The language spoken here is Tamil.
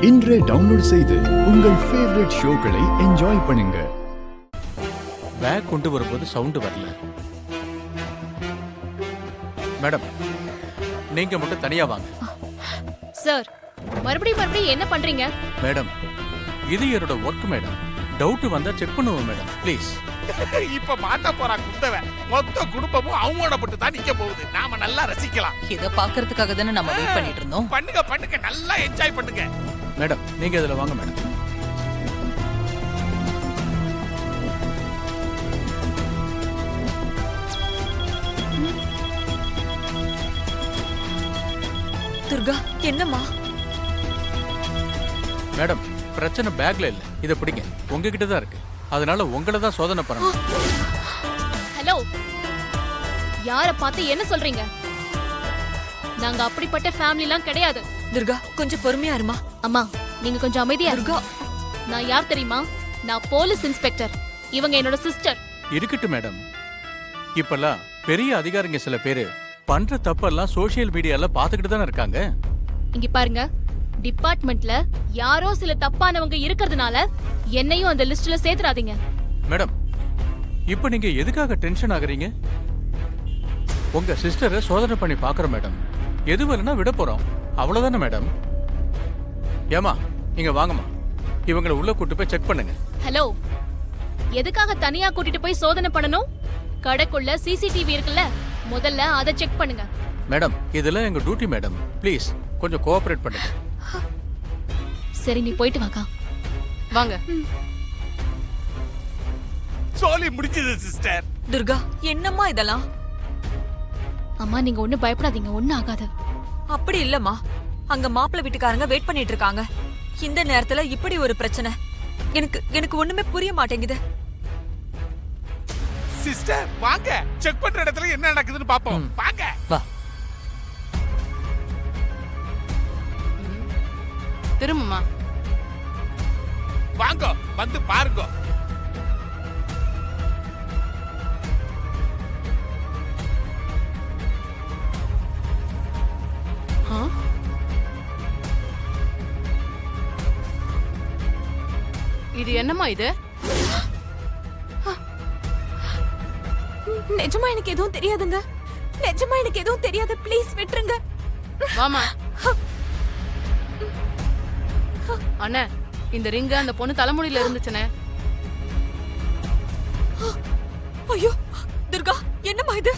இன்றே டவுன்லோட் செய்து உங்கள் ஃபேவரட் ஷோக்களை என்ஜாய் பண்ணுங்க. பேக் கொண்டு வரும்போது சவுண்ட் வரல. மேடம், நீங்க மட்டும் தனியா வாங்க. சார், மறுபடியும் என்ன பண்றீங்க? மேடம், இது என்னோட ஒர்க் மேடம். டவுட் வந்தா செக் பண்ணுவோம் மேடம், ப்ளீஸ். இப்ப மாட்ட போறா குந்தவ. மொத்த குடும்பமும் அவங்களோட பட்டு தான் நிக்க போகுது. நாம நல்லா ரசிக்கலாம். இத பாக்குறதுக்காக தானே நம்ம வெயிட் பண்ணிட்டு இருந்தோம். பண்ணுங்க, நல்லா என்ஜாய் பண்ணுங்க. மேடம், நீங்க இதுல வாங்க மேடம். துர்கா, என்னம்மா? மேடம், பிரச்சனை பேக்ல இல்ல, இத பிடிங்க. உங்ககிட்ட தான் இருக்கு. அதனால உங்களை தான் சோதனை பண்ணணும். ஹலோ, யார பார்த்து என்ன சொல்றீங்க? நாங்க அப்படிப்பட்ட ஃபேமிலிலாம் கிடையாது. துர்கா, கொஞ்சம் பொறுமையா இருமா. அம்மா, நீங்க கொஞ்சம் அமைதியா துர்கா. நான் யார் தெரியுமா? நான் போலீஸ் இன்ஸ்பெக்டர். இவங்க என்னோட சிஸ்டர். இருக்கட்டும் மேடம். இப்பெல்லாம் பெரிய அதிகாரிங்க சில பேரு பண்ற தப்பெல்லாம் சோசியல் மீடியால பாத்துக்கிட்டு தானே இருக்காங்க. இங்க பாருங்க, டிபார்ட்மெண்ட்ல யாரோ சில தப்பானவங்க இருக்கிறதுனால என்னையும் அந்த லிஸ்ட்ல சேர்த்துறாதீங்க. மேடம், இப்ப நீங்க எதுக்காக டென்ஷன் ஆகுறீங்க? உங்க சிஸ்டரை சோதனை பண்ணி பாக்குறோம் மேடம். எது வரலன்னா விட போறோம், அவ்வளவுதானே மேடம். ஏமா, இங்க வாங்கம்மா. இவங்களை உள்ள கூட்டு போய் செக் பண்ணுங்க. ஹலோ, எதுக்காக தனியா கூட்டிட்டு போய் சோதனை பண்ணணும்? கடைக்குள்ள சிசிடிவி இருக்குல்ல, முதல்ல அதை செக் பண்ணுங்க. மேடம், இதெல்லாம் எங்க டியூட்டி மேடம். ப்ளீஸ் கொஞ்சம் கோஆபரேட் பண்ணுங்க. சரி, நீ போயிட்டு வாக்கா. வாங்க. சோலி முடிஞ்சது சிஸ்டர். துர்கா, என்னம்மா இதெல்லாம்? அம்மா, நீங்க ஒண்ணும் பயப்படாதீங்க, ஒண்ணும் ஆகாது. அப்படி இல்லம்மா, அங்க மாப்பிள்ளை வீட்டுக்காரங்க வெயிட் பண்ணிட்டு இருக்காங்க. இந்த நேரத்துல இப்படி ஒரு பிரச்சனை எனக்கு ஒண்ணுமே புரிய மாட்டேங்குது. சிஸ்டர், வாங்க. செக் பண்ற இடத்துல என்ன நடக்குதுன்னு பாப்போம். வாங்க. வா. திரும்பமா வாங்க, வந்து பாருங்க. இது என்னம்மா இது? நிஜமா எனக்கு எதுவும் தெரியாதுங்க. நிஜமா எனக்கு எதுவும் தெரியாது. ப்ளீஸ் விட்டுருங்க. வாமா. அண்ணே, இந்த ரிங்க அந்த பொண்ணு தலைமுடியில இருந்துச்சுனே. ஐயோ துர்கா, என்னம்மா இது?